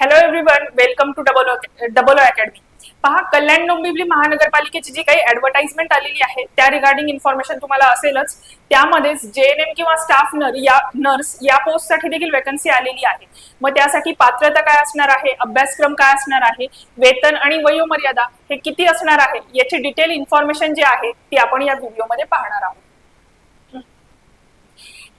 Hello everyone, welcome to double O academy. पहा, कल्याण डोंबिवली महानगरपालिकेची जी काही ऍडव्हर्टाइजमेंट आलेली आहे त्या रिगार्डिंग इन्फॉर्मेशन तुम्हाला असेलच. त्यामध्येच जेएनएम किंवा स्टाफ नर्स या पोस्टसाठी देखील वेकन्सी आलेली आहे. मग त्यासाठी पात्रता काय असणार आहे, अभ्यासक्रम काय असणार आहे, वेतन आणि वयोमर्यादा हे किती असणार आहे याची डिटेल इन्फॉर्मेशन जी आहे ती आपण या व्हिडिओमध्ये पाहणार आहोत.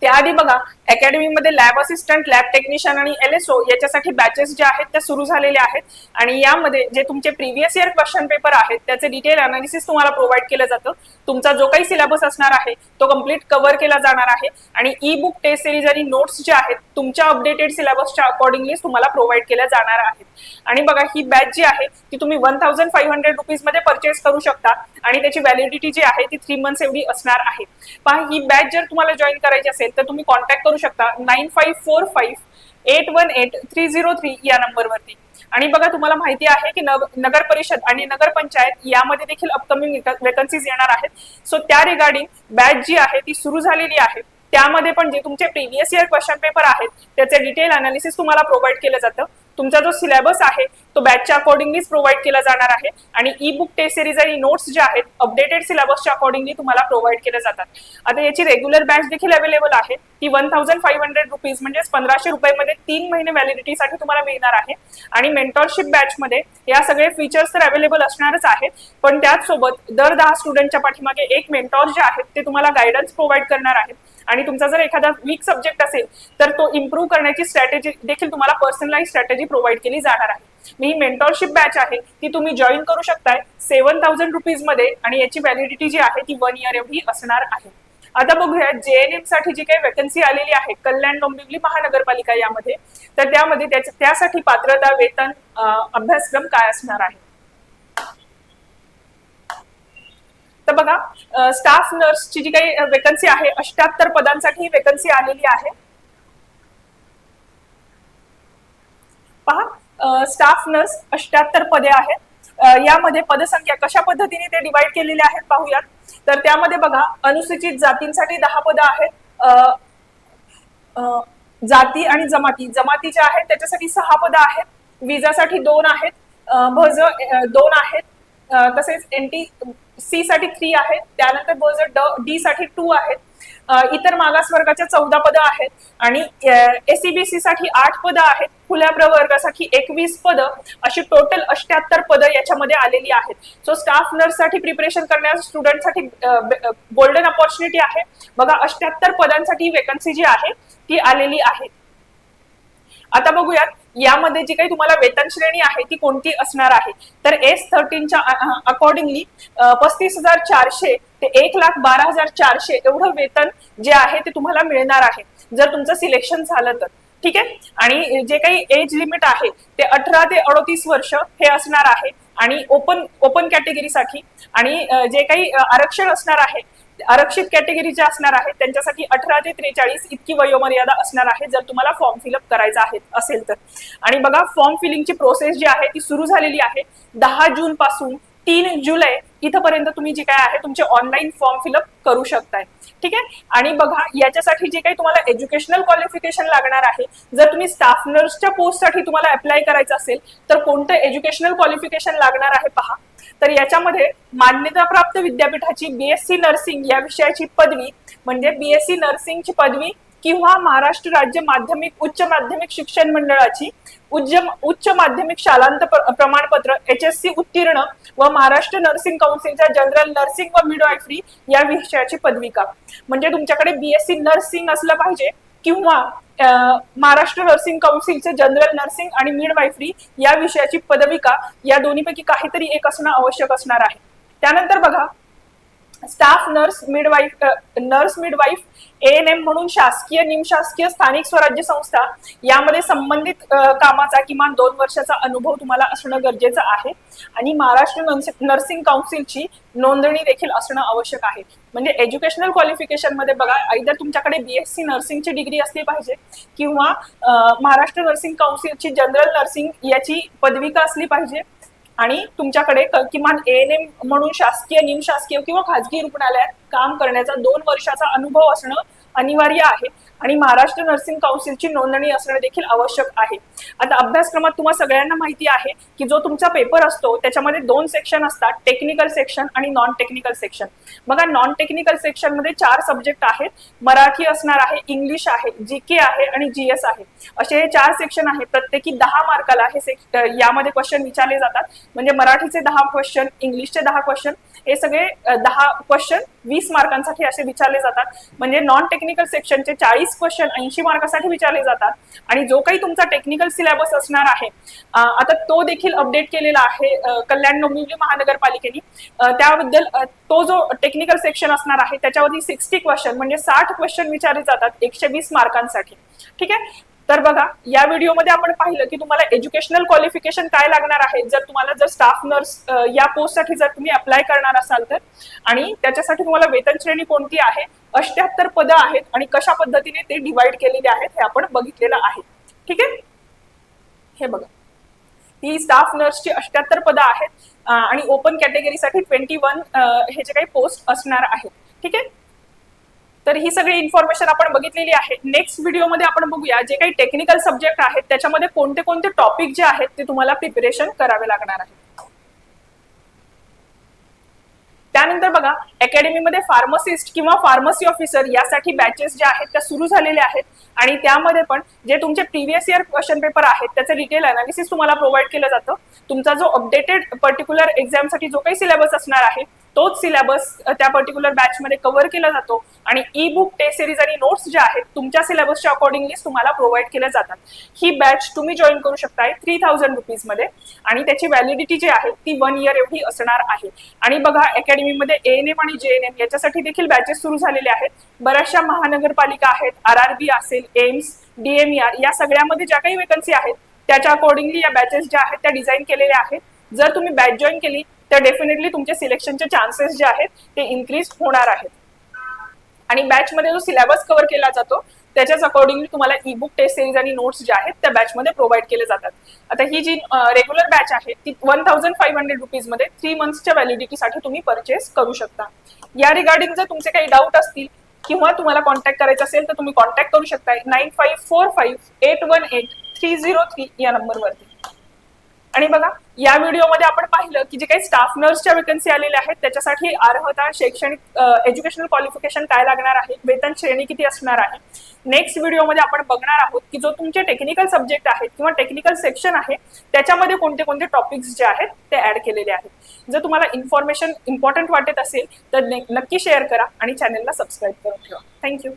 त्याआधी बघा, अकॅडमीमध्ये लॅब असिस्टंट, लॅब टेक्निशियन आणि एलएसओ याच्यासाठी बॅचेस जे आहेत त्या सुरू झालेले आहेत. आणि यामध्ये जे तुमचे प्रिव्हियस इयर क्वेश्चन पेपर आहेत त्याचे डिटेल अनालिसिस तुम्हाला प्रोव्हाइड केलं जातं. तुमचा जो काही सिलेबस असणार आहे तो कम्प्लीट कव्हर केला जाणार आहे. आणि ई बुक, टेस्ट सिरीज आणि नोट्स जे आहेत तुमच्या अपडेटेड सिलेबसच्या अकॉर्डिंगली तुम्हाला प्रोव्हाइड केल्या जाणार आहेत. आणि बघा, ही बॅच जी आहे ती तुम्ही 1500 रुपीज मध्ये परचेस करू शकता आणि त्याची व्हॅलिडिटी जी आहे ती 3 मंथ्स एवढी असणार आहे. पहा, ही बॅच जर तुम्हाला जॉईन करायची असेल तर तुम्ही कॉन्टॅक्ट करू शकता 9545811303 या नंबरवरती. आणि बघा, तुम्हाला माहिती आहे की नगर परिषद आणि नगरपंचायत यामध्ये देखील अपकमिंग वेकन्सीज येणार आहेत. सो त्या रिगार्डिंग बॅच जी आहे ती सुरू झालेली आहे. त्यामध्ये पण जे तुमचे प्रिव्हियस इयर क्वेश्चन पेपर आहेत त्याचे डिटेल अनालिसिस तुम्हाला प्रोव्हाइड केलं जातं. तुमचा जो सिलेबस आहे तो बॅचच्या अकॉर्डिंगलीच प्रोव्हाइड केला जाणार आहे. आणि ई बुक, टेस्ट सिरीज आणि नोट्स जे आहेत अपडेटेड सिलेबसच्या अकॉर्डिंगली तुम्हाला प्रोव्हाइड केले जातात. आता याची रेग्युलर बॅच देखील अवेलेबल आहे. ती 1500 रुपीज म्हणजे 1500 रुपयामध्ये 3 महिने व्हॅलिडिटीसाठी तुम्हाला मिळणार आहे. आणि मेंटॉरशिप बॅच मध्ये या सगळे फीचर्स तर अवेलेबल असणारच आहेत, पण त्याचसोबत दर 10 स्टुडंटच्या पाठीमागे एक मेंटॉर जे आहेत ते तुम्हाला गायडन्स प्रोव्हाइड करणार आहेत. आणि तुमचा जर एखादा वीक सब्जेक्ट असेल तर तो इम्प्रूव्ह करण्याची स्ट्रॅटेजी देखील तुम्हाला पर्सनलाइज स्ट्रॅटेजी प्रोव्हाइड केली जाणार आहे. ही मेंटॉरशिप बॅच आहे ती तुम्ही जॉईन करू शकताय 7000 रुपीज मध्ये. आणि याची व्हॅलिडिटी जी आहे ती 1 इयर एवढी असणार आहे. आता बघूया जेएनएम साठी जी काही वेकन्सी आलेली आहे कल्याण डोंबिवली महानगरपालिका यामध्ये, तर त्यामध्ये त्यासाठी पात्रता, वेतन, अभ्यासक्रम काय असणार आहे. तर बघा, स्टाफ नर्सची जी काही वेकन्सी आहे 78 पदांसाठी वेकन्सी आलेली आहे. पहा, स्टाफ नर्स 78 पदे आहेत. यामध्ये पदसंख्या कशा पद्धतीने ते डिवाइड केलेले आहेत पाहूयात. तर त्यामध्ये बघा, अनुसूचित जातींसाठी 10 पदं आहेत. जाती आणि जमातीच्या आहेत त्याच्यासाठी 6 पदं आहेत. विजासाठी 2 आहेत. भज 2 आहेत. तसेच एनटी सी साठी 3 आहेत. त्यानंतर भज डी साठी 2 आहेत. इतर मागासवर्गाच्या 14 पदं आहेत. आणि एसीबीसी साठी 8 पदं आहेत. खुल्या प्रवर्गासाठी 21 पदं, अशी टोटल 78 पदं याच्यामध्ये आलेली आहेत. सो स्टाफ नर्स साठी प्रिपरेशन करणाऱ्या स्टुडंटसाठी गोल्डन अपॉर्च्युनिटी आहे. बघा, 78 पदांसाठी वेकन्सी जी आहे ती आलेली आहे. आता बघूयात यामध्ये जी काही तुम्हाला वेतन श्रेणी आहे ती कोणती असणार आहे. तर S13च्या अकॉर्डिंगली 35,400 ते 1,12,400 एवढं वेतन जे आहे ते तुम्हाला मिळणार आहे जर तुमचं सिलेक्शन झालं तर. ठीक आहे. आणि जे काही एज लिमिट आहे ते 18 ते 38 वर्ष हे असणार आहे. आणि ओपन कॅटेगरीसाठी आणि जे काही आरक्षण असणार आहे, आरक्षित कॅटेगरी जे असणार आहे त्यांच्यासाठी 18 ते 43 इतकी वयोमर्यादा असणार आहे जर तुम्हाला फॉर्म फिलअप करायचा असेल तर. आणि बघा, फॉर्म फिलिंगची प्रोसेस जी आहे ती सुरू झालेली आहे. 10 जून पासून 3 जुलै इथपर्यंत तुम्ही जे काय आहे तुमचे ऑनलाईन फॉर्म फिलअप करू शकताय. ठीक आहे. आणि बघा, याच्यासाठी जे काही तुम्हाला एज्युकेशनल क्वालिफिकेशन लागणार आहे, जर तुम्ही स्टाफ नर्सच्या पोस्टसाठी तुम्हाला अप्लाय करायचं असेल तर कोणतं एज्युकेशनल क्वालिफिकेशन लागणार आहे पहा. तर याच्यामध्ये मान्यताप्राप्त विद्यापीठाची बीएससी नर्सिंग या विषयाची पदवी म्हणजे बीएससी नर्सिंगची पदवी किंवा महाराष्ट्र राज्य माध्यमिक उच्च माध्यमिक शिक्षण मंडळाची उच्च माध्यमिक शालांत प्रमाणपत्र HSC उत्तीर्ण व महाराष्ट्र नर्सिंग काउन्सिलच्या जनरल नर्सिंग व मिडवायफरी या विषयाची पदविका. म्हणजे तुमच्याकडे बीएससी नर्सिंग असलं पाहिजे किंवा महाराष्ट्र नर्सिंग काउन्सिलचे जनरल नर्सिंग आणि मिडवायफरी या विषयाची पदविका, या दोन्हीपैकी काहीतरी एक असणं आवश्यक असणार आहे. त्यानंतर बघा, स्टाफ नर्स मिडवाईफ ANM म्हणून शासकीय, निमशासकीय, स्थानिक स्वराज्य संस्था यामध्ये संबंधित कामाचा किमान 2 वर्षाचा अनुभव तुम्हाला असणं गरजेचं आहे. आणि महाराष्ट्र नर्सिंग काउन्सिलची नोंदणी देखील असणं आवश्यक आहे. म्हणजे एज्युकेशनल क्वालिफिकेशन मध्ये बघा, आयदर तुमच्याकडे BSc नर्सिंगची डिग्री असली पाहिजे किंवा महाराष्ट्र नर्सिंग काउन्सिलची जनरल नर्सिंग याची पदविका असली पाहिजे. आणि तुमच्याकडे किमान ANM म्हणून शासकीय, निमशासकीय किंवा खाजगी रुग्णालयात काम करण्याचा 2 वर्षाचा अनुभव असणं अनिवार्य आहे आणि महाराष्ट्र नर्सिंग काउन्सिलची नोंदणी असणे देखील आवश्यक आहे. आता अभ्यासक्रमात तुम्हाला सगळ्यांना माहिती आहे की जो तुमचा पेपर असतो त्याच्यामध्ये 2 सेक्शन असतात, टेक्निकल सेक्शन आणि नॉन टेक्निकल सेक्शन. बघा नॉन टेक्निकल सेक्शन मध्ये 4 सब्जेक्ट आहेत. मराठी असणार आहे, इंग्लिश आहे, जीके आहे आणि जीएस आहे. असे हे 4 सेक्शन आहे. प्रत्येकी 10 मार्काला हे यामध्ये क्वेश्चन विचारले जातात. म्हणजे मराठीचे 10 क्वेश्चन, इंग्लिशचे 10 क्वेश्चन, हे सगळे 10 क्वेश्चन 20 मार्कांसाठी असे विचारले जातात. म्हणजे नॉन टेक्निकल सेक्शनचे 40 क्वेश्चन 80 मार्कासाठी विचारले जातात. आणि जो काही तुमचा टेक्निकल सिलेबस असणार आहे आता तो देखील अपडेट केलेला आहे कल्याण डोंबिवली महानगरपालिकेने. त्याबद्दल तो जो टेक्निकल सेक्शन असणार आहे त्याच्यावरती 60 क्वेश्चन म्हणजे 60 क्वेश्चन विचारले जातात 120 मार्कांसाठी. ठीक आहे. तर बघा या व्हिडिओमध्ये आपण पाहिलं की तुम्हाला एज्युकेशनल क्वालिफिकेशन काय लागणार आहे जर स्टाफ नर्स या पोस्टसाठी जर तुम्ही अप्लाय करणार असाल तर, आणि त्याच्यासाठी तुम्हाला वेतन श्रेणी कोणती आहे, 78 पदं आहेत आणि कशा पद्धतीने ते डिवाइड केलेले आहेत हे आपण बघितलेलं आहे. ठीक आहे. हे बघा ही स्टाफ नर्सची 78 पदं आहेत आणि ओपन कॅटेगरीसाठी 21 हे जे काही पोस्ट असणार आहेत. ठीक आहे. तर ही सगळी इन्फॉर्मेशन आपण बघितलेली आहे. नेक्स्ट व्हिडिओमध्ये आपण बघूया जे काही टेक्निकल सब्जेक्ट आहेत त्याच्यामध्ये कोणते कोणते टॉपिक जे आहेत ते तुम्हाला प्रिपरेशन करावे लागणार आहे. त्यानंतर बघा अकॅडमीमध्ये फार्मसिस्ट किंवा फार्मसी ऑफिसर यासाठी बॅचेस जे आहेत त्या सुरू झालेल्या आहेत आणि त्यामध्ये पण जे तुमचे प्रिव्हियस इयर क्वेश्चन पेपर आहेत त्याचं डिटेल अनालिसिस तुम्हाला प्रोव्हाइड केलं जातं. तुमचा जो अपडेटेड पर्टिक्युलर एक्झामसाठी जो काही सिलेबस असणार आहे तोच सिलेबस त्या पर्टिक्युलर बॅच मध्ये कव्हर केला जातो आणि ई बुक, टेस्ट सिरीज आणि नोट्स जे आहेत तुमच्या सिलेबसच्या अकॉर्डिंगली तुम्हाला प्रोव्हाइड केल्या जातात. ही बॅच तुम्ही जॉईन करू शकताय 3000 रुपीज मध्ये आणि त्याची व्हॅलिडिटी जी आहे ती 1 इयर एवढी असणार आहे. आणि बघा अकॅडमीमध्ये एएनएम आणि जेएनएम याच्यासाठी देखील बॅचेस सुरू झालेले आहेत. बऱ्याचशा महानगरपालिका आहेत, आरआरबी असेल, एम्स, डीएमईआर या सगळ्यामध्ये ज्या काही वेकन्सी आहेत त्याच्या अकॉर्डिंगली या बॅचेस ज्या आहेत त्या डिझाईन केलेल्या आहेत. जर तुम्ही बॅच जॉईन केली तर डेफिनेटली तुमचे सिलेक्शनचे चान्सेस जे आहेत ते इन्क्रीज होणार आहेत. आणि बॅच मध्ये जो सिलेबस कव्हर केला जातो त्याच्याच अकॉर्डिंगली तुम्हाला ई बुक, टेस्ट सिरीज आणि नोट्स जे आहेत त्या बॅच मध्ये प्रोव्हाइड केले जातात. आता ही जी रेग्युलर बॅच आहे ती 1500 रुपीज मध्ये 3 मंथ्सच्या व्हॅलिडिटीसाठी तुम्ही परचेस करू शकता. या रिगार्डिंग जर तुमचे काही डाऊट असतील किंवा तुम्हाला कॉन्टॅक्ट करायचं असेल तर तुम्ही कॉन्टॅक्ट करू शकताय 9545818303 या नंबरवरती. आणि बघा या व्हिडिओमध्ये आपण पाहिलं की जे काही स्टाफ नर्सच्या वेकन्सी आलेल्या आहेत त्याच्यासाठी अर्हता, शैक्षणिक एज्युकेशनल क्वालिफिकेशन काय लागणार आहे, वेतन श्रेणी किती असणार आहे. नेक्स्ट व्हिडिओमध्ये आपण बघणार आहोत की जो तुमचे टेक्निकल सब्जेक्ट आहेत किंवा टेक्निकल सेक्शन आहे त्याच्यामध्ये कोणते कोणते टॉपिक्स जे आहेत ते ऍड केलेले आहेत. जर तुम्हाला इन्फॉर्मेशन इम्पॉर्टंट वाटत असेल तर नक्की शेअर करा आणि चॅनलला सबस्क्राईब करून ठेवा. थँक्यू.